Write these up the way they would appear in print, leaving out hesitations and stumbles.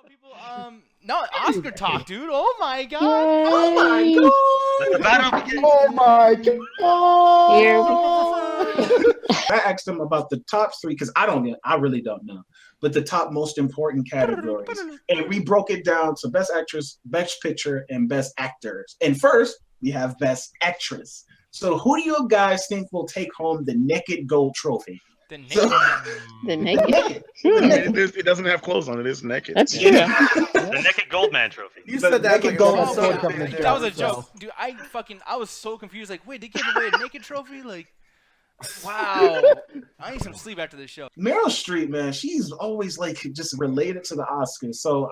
People, no, Oscar talk, dude. Oh my god. Oh my Let the battle begin. Oh my Here I asked them about the top three because I really don't know, but the top most important categories, and we broke it down to best actress, best picture, and best actors. And first, we have best actress. So, who do you guys think will take home the Naked Gold trophy? The naked. It doesn't have clothes on it. It's naked. That's true. The Naked Goldman trophy. You said that Naked like Gold a Sword Company that joke, was a so. joke, dude. I was so confused. Like, wait, they gave away a naked trophy? Like, wow. I need some sleep after this show. Meryl Streep, man, she's always like just related to the Oscars. So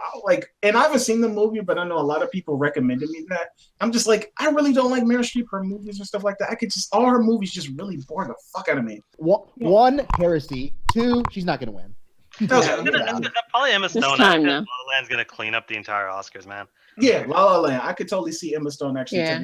and I haven't seen the movie, but I know a lot of people recommended me that. I'm just like, I really don't like Meryl Streep, her movies and stuff like that. All her movies just really bore the fuck out of me. One, heresy. Two, she's not gonna win. Probably Emma Stone. time La now. La Land's gonna clean up the entire Oscars, man. Yeah, La La Land. I could totally see Emma Stone actually. Yeah.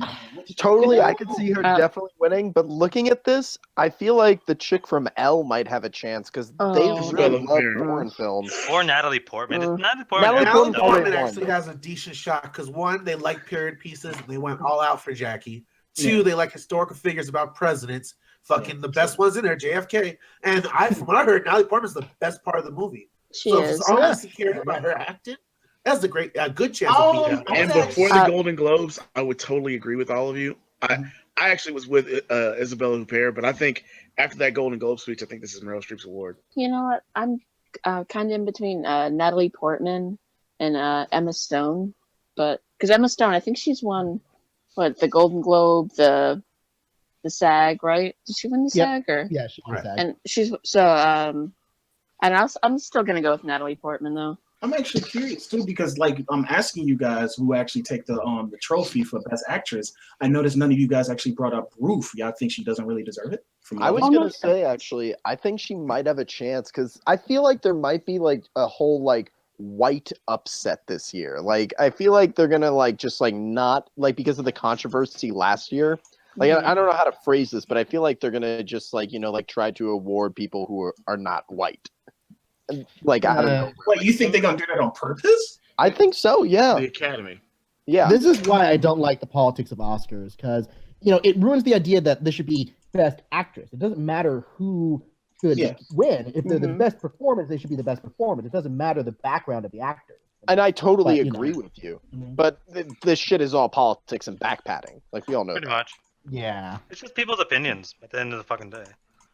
Totally, I could see her definitely winning. But looking at this, I feel like the chick from Elle might have a chance because they really love foreign films. Or Natalie Portman. Natalie Portman. Natalie Portman actually has a decent shot because one, they like period pieces and they went all out for Jackie. Two, they like historical figures about presidents. Fucking the best ones in there, JFK. And from what I heard, Natalie Portman's the best part of the movie. She so is. if I'm honestly curious about her acting, that's a good chance of beating her. And before the Golden Globes, I would totally agree with all of you. I actually was with Isabella Huppert, but I think after that Golden Globe speech, I think this is Meryl Streep's award. You know what? I'm kind of in between Natalie Portman and Emma Stone, but because Emma Stone, I think she's won the Golden Globe, the SAG, right? Did she win the SAG or? Yeah, she won SAG. And she's and I'm still gonna go with Natalie Portman though. I'm actually curious too because I'm asking you guys who actually take the trophy for best actress. I noticed none of you guys actually brought up Ruth. Y'all think she doesn't really deserve it? I was gonna say actually, I think she might have a chance because I feel like there might be like a whole white upset this year. Like I feel like they're gonna not because of the controversy last year. I don't know how to phrase this, but I feel like they're gonna just try to award people who are not white. I don't know. Wait, you think they're gonna do that on purpose? I think so. Yeah. The Academy. Yeah. This is why I don't like the politics of Oscars because it ruins the idea that this should be best actress. It doesn't matter who should win. If they're the best performance, they should be the best performance. It doesn't matter the background of the actor. And I totally agree with you. But this shit is all politics and backpatting. We all know. Pretty much. Yeah. It's just people's opinions at the end of the fucking day.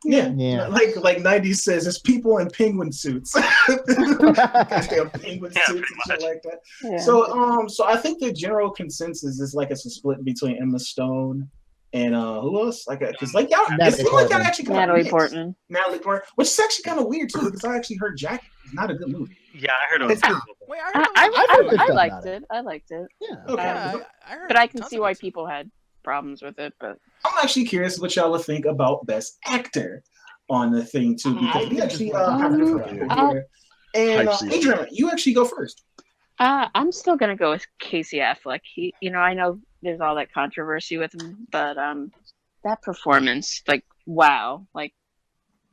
Yeah. Like 90s says, it's people in penguin suits. Goddamn penguin suits and shit like that. Yeah. So I think the general consensus is it's a split between Emma Stone and who else? Because y'all, it seems like y'all actually Natalie Portman. Natalie Portman, which is actually kind of weird too, because I actually heard Jackie is not a good movie. Yeah, I heard it was. Wait, I liked it. I liked it. Yeah. Okay. I heard but I can see why people had problems with it. But I'm actually curious what y'all would think about Best Actor on the thing too, because we actually have different people here. And Adrian, you actually go first. I'm still gonna go with Casey Affleck. He, I know there's all that controversy with him, but that performance, wow,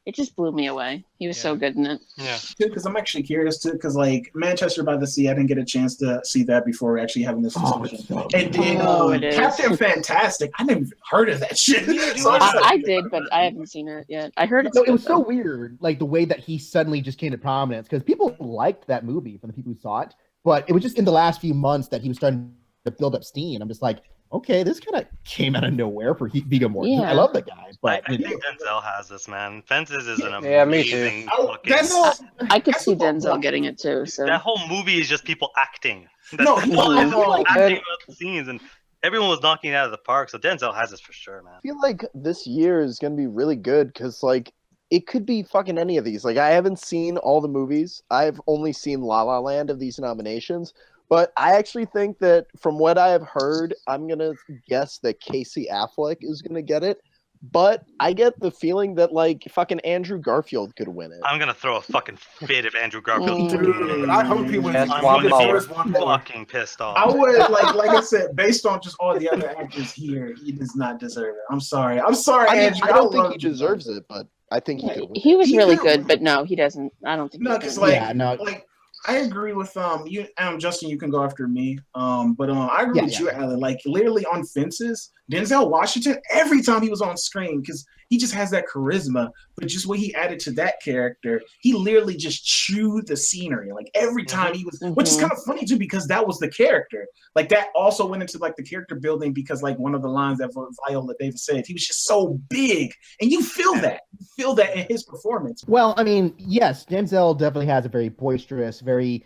it just blew me away. He was so good in it. Yeah. Because I'm actually curious too, because Manchester by the Sea, I didn't get a chance to see that before actually having this discussion. And then Captain Fantastic, I never heard of that shit. I did, but I haven't seen it yet. I heard it was so weird, the way that he suddenly just came to prominence, because people liked that movie from the people who saw it, but it was just in the last few months that he was starting to build up steam. I'm just like, okay, this kind of came out of nowhere for Viggo Mortensen. Yeah. I love the guy, but I think Denzel has this, man. Fences is an amazing fucking. I could see Denzel getting it too. So that whole movie is just people acting. No, acting about the scenes, and everyone was knocking it out of the park. So Denzel has this for sure, man. I feel like this year is gonna be really good because it could be fucking any of these. I haven't seen all the movies. I've only seen La La Land of these nominations. But I actually think that from what I have heard, I'm going to guess that Casey Affleck is going to get it. But I get the feeling that fucking Andrew Garfield could win it. I'm going to throw a fucking fit if Andrew Garfield Dude, I hope he wins. I'm fucking pissed off. I would, like I said, based on just all the other actors here, he does not deserve it. I'm sorry, Andrew. I don't think he deserves it, but I think he could win. He was really good, but no, he doesn't. I don't think. No, because I agree with you, Justin. You can go after me. But I agree with you, Alan. Like literally on Fences, Denzel Washington. Every time he was on screen, because he just has that charisma. But just what he added to that character, he literally just chewed the scenery. Like every time he was, which is kind of funny too, because that was the character. Like that also went into like the character building because like one of the lines that Viola Davis said, he was just so big, and you feel that. You feel that in his performance. Well, I mean, yes, Denzel definitely has a very boisterous, very,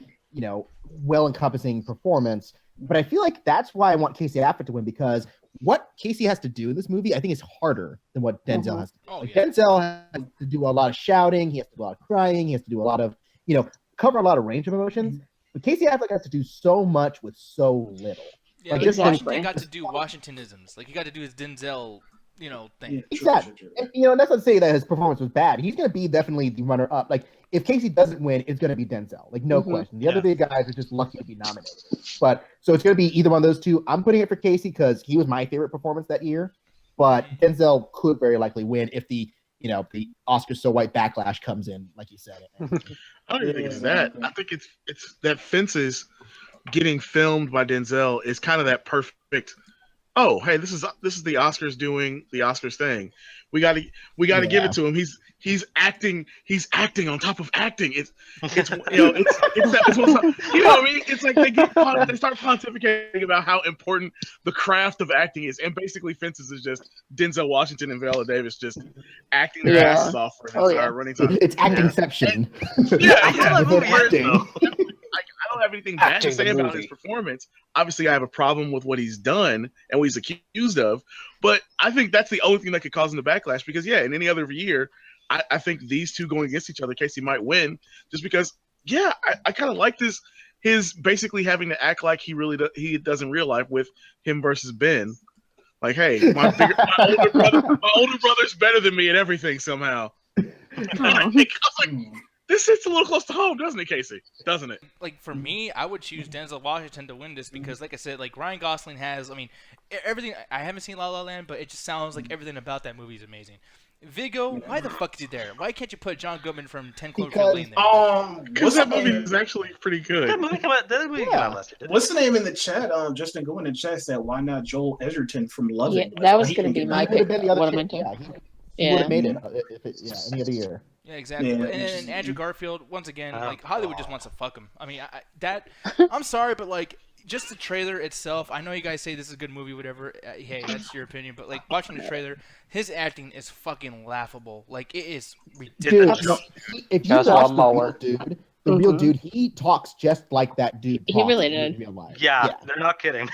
well-encompassing performance. But I feel like that's why I want Casey Affleck to win, because what Casey has to do in this movie, I think, is harder than what Denzel has to do. Denzel has to do a lot of shouting. He has to do a lot of crying. He has to do a lot of, cover a lot of range of emotions. But Casey Affleck has to do so much with so little. Yeah, like Washington got to do Washingtonisms. Like, he got to do his Denzel thing. Exactly. And that's not to say that his performance was bad. He's going to be definitely the runner-up. Like, if Casey doesn't win, it's going to be Denzel. Like, no question. The other big guys are just lucky to be nominated. But, so it's going to be either one of those two. I'm putting it for Casey because he was my favorite performance that year. But Denzel could very likely win if the Oscars So White backlash comes in, like you said. I don't even think it's that. I think it's that Fences getting filmed by Denzel is kind of that perfect. Oh, hey, this is the Oscars doing the Oscars thing. We got to give it to him. He's acting on top of acting. It's what I mean. It's like they start pontificating about how important the craft of acting is, and basically Fences is just Denzel Washington and Viola Davis just acting their asses off for an entire running time. It's actingception. I don't have anything bad to say about his performance. Obviously, I have a problem with what he's done and what he's accused of. But I think that's the only thing that could cause him the backlash. Because in any other year, I think these two going against each other, Casey might win just because. I kind of like this. His basically having to act like he does in real life with him versus Ben. Like, hey, my older brother's better than me at everything somehow. I was like. This hits a little close to home, doesn't it, Casey? Doesn't it? Like, for me, I would choose Denzel Washington to win this because, like I said, like, Ryan Gosling has, everything. I haven't seen La La Land, but it just sounds like everything about that movie is amazing. Viggo, why the fuck is he there? Why can't you put John Goodman from 10 Cloverfield Lane there? Because that movie is actually pretty good. That movie came out last year, didn't it? What's the name in the chat? Justin Goodwin in the chat said, why not Joel Edgerton from Loving? Yeah, that was going to be my pick. He would have made it any other year. Yeah, exactly. Yeah. And Andrew Garfield, once again, Hollywood just wants to fuck him. I mean, I'm sorry, but like, just the trailer itself. I know you guys say this is a good movie, whatever. Hey, that's your opinion, but like, watching the trailer, his acting is fucking laughable. Like, it is ridiculous. Dude, if you watch the real dude, he talks just like that dude. He really did. In real life. Yeah, they're not kidding.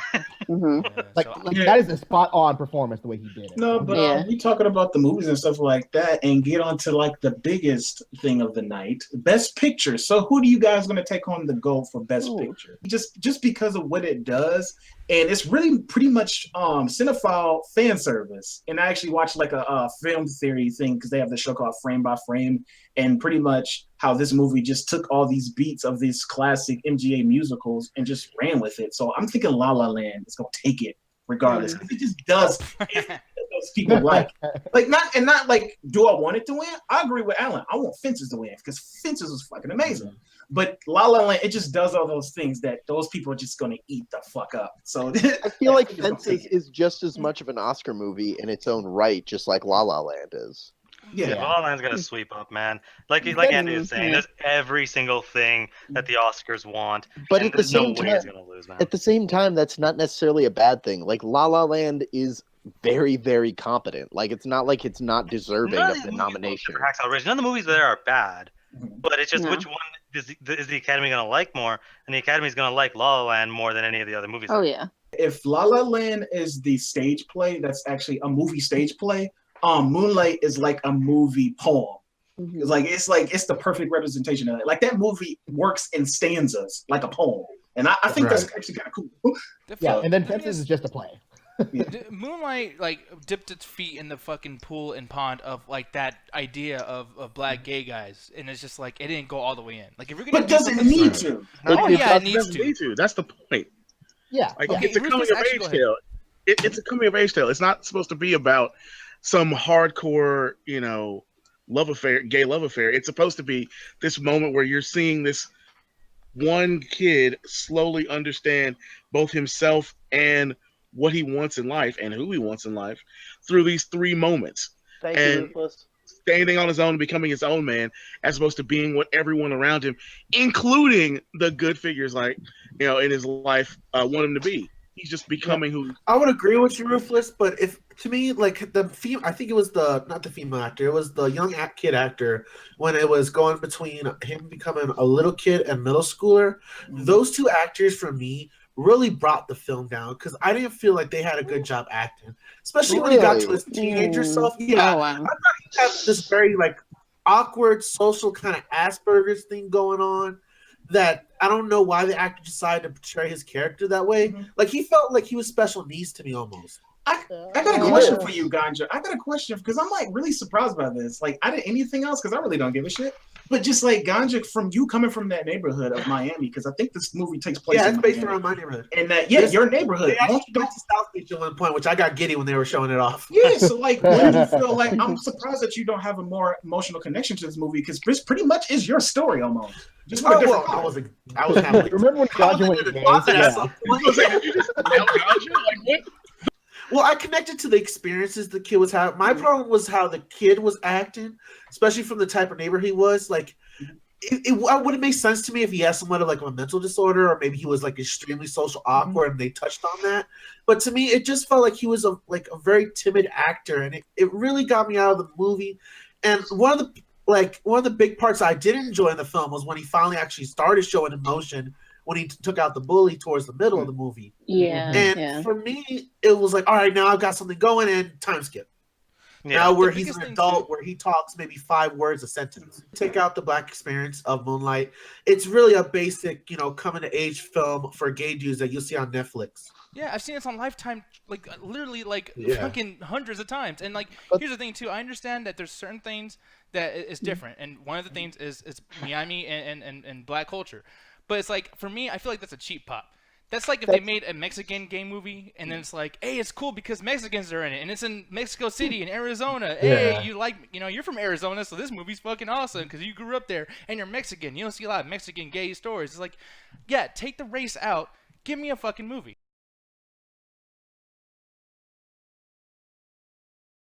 That is a spot on performance the way he did it. No, but we talking about the movies and stuff like that, and get on to like the biggest thing of the night, Best Picture. So who do you guys going to take on the goal for Best Picture? Just because of what it does, and it's really pretty much cinephile fan service. And I actually watched like a film theory thing because they have the show called Frame by Frame, and pretty much how this movie just took all these beats of these classic MCA musicals and just ran with it. So I'm thinking La La Land is going to take it regardless. It just does those people like not like, do I want it to win? I agree with Alan. I want Fences to win because Fences was fucking amazing. But La La Land, it just does all those things that those people are just going to eat the fuck up. So I feel like Fences is just as much of an Oscar movie in its own right, just like La La Land is. Yeah, La La Land's gonna sweep up, man. Like Andy was saying, there's every single thing that the Oscars want, but at the same time, it's gonna lose, man. At the same time, that's not necessarily a bad thing. Like La La Land is very, very competent. Like it's not like it's not deserving of the nomination. None of the movies there are bad, but it's just which one is the Academy gonna like more, and the Academy's gonna like La La Land more than any of the other movies. Oh yeah. If La La Land is the stage play, that's actually a movie stage play. Moonlight is like a movie poem. It's it's the perfect representation of it. Like that movie works in stanzas like a poem, and I think that's actually kind of cool. And then Fences is just a play. Moonlight dipped its feet in the fucking pool and pond of like that idea of black gay guys, and it's just like it didn't go all the way in. Like if you're gonna, but doesn't it need to? It needs to. That's the point. Yeah, it's a coming of age tale. It's a coming of age tale. It's not supposed to be about some hardcore, love affair, gay love affair. It's supposed to be this moment where you're seeing this one kid slowly understand both himself and what he wants in life and who he wants in life through these 3 moments. Thank you, Ruthless. Standing on his own and becoming his own man, as opposed to being what everyone around him, including the good figures like, in his life, want him to be. He's just becoming who. I would agree with you, Ruthless, but if to me, like I think it was not the female actor, it was the young kid actor when it was going between him becoming a little kid and middle schooler. Mm-hmm. Those 2 actors for me really brought the film down because I didn't feel like they had a good job acting, especially when he got to his teenager self. Yeah, I thought he had this very like awkward social kind of Asperger's thing going on. That I don't know why the actor decided to portray his character that way. Mm-hmm. Like he felt like he was special needs to me almost. I got a question for you, Ganja. I got a question because I'm like really surprised by this. Like I didn't anything else because I really don't give a shit. But just like Ganja, from you coming from that neighborhood of Miami, because I think this movie takes place. Yeah, it's based around my neighborhood. And that your neighborhood. They actually went to South Beach at one point, which I got giddy when they were showing it off. Yeah, so like, when do you feel like I'm surprised that you don't have a more emotional connection to this movie because this pretty much is your story almost. Just with a different. I was happy. Remember when Ganja went gay? What? Well, I connected to the experiences the kid was having. My problem was how the kid was acting, especially from the type of neighbor he was. Like, it wouldn't make sense to me if he had somewhat of like a mental disorder, or maybe he was like extremely social awkward, and they touched on that. But to me, it just felt like he was a very timid actor, and it really got me out of the movie. And one of the big parts I did enjoy in the film was when he finally actually started showing emotion. When he took out the bully towards the middle of the movie. Yeah. And for me, it was like, all right, now I've got something going and time skip. Yeah. Now where he's an adult, where he talks maybe 5 words a sentence. Take out the Black experience of Moonlight. It's really a basic, coming to age film for gay dudes that you'll see on Netflix. Yeah, I've seen this on Lifetime, literally fucking hundreds of times. And here's the thing too. I understand that there's certain things that is different, and one of the things is Miami and Black culture. But it's like, for me, I feel like that's a cheap pop. That's like if they made a Mexican gay movie, and then it's like, hey, it's cool because Mexicans are in it, and it's in Mexico City in Arizona. Hey, you're from Arizona, so this movie's fucking awesome because you grew up there, and you're Mexican. You don't see a lot of Mexican gay stories. It's like, yeah, take the race out. Give me a fucking movie.